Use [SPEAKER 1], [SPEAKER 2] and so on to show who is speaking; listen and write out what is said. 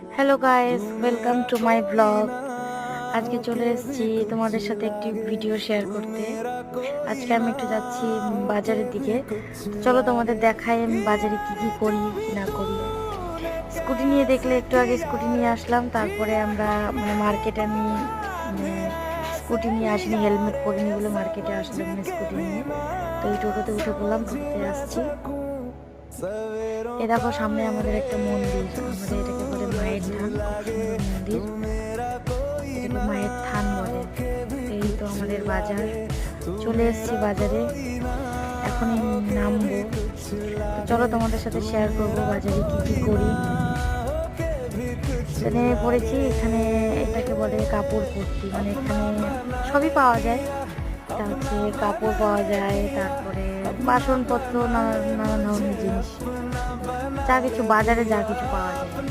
[SPEAKER 1] Hello guys, welcome to my blog. আজকে চলে এসেছি তোমাদের সাথে একটি ভিডিও শেয়ার করতে। আজকে আমি একটু যাচ্ছি বাজারের দিকে। তো চলো তোমাদের দেখাই আমি বাজারে কি কি করি কি না করি। স্কুটি নিয়ে দেখলে একটু আগে স্কুটি নিয়ে আসলাম, তারপরে আমরা মার্কেটে আমি স্কুটি নিয়ে আসিনি, হেলমেট পরিনি বলে মার্কেটে আসলাম না স্কুটি নিয়ে। তো এই টোটোতে উঠে পড়লাম, টোটোতে আসছি। এ দেখো সামনে আমাদের একটা মন্দির, আমাদের এটাকে বলে মায়ের থান, খুব সুন্দর মন্দির, এটাকে মায়ের থান বলে। এই তো আমাদের বাজার, চলে এসেছি বাজারে, এখনই নামবো। তো চলো তোমাদের সাথে শেয়ার করবো বাজারে কি কি করি। এখানে পড়েছি, এখানে এটাকে বলে কাপড় কুর্তি, এখানে সবই পাওয়া যায়। এটা হচ্ছে কাপড় পাওয়া যায়, তারপরে বাসনপত্র, নানান নানান ধরনের জিনিস, যা কিছু বাজারে যা কিছু পাওয়া যায়।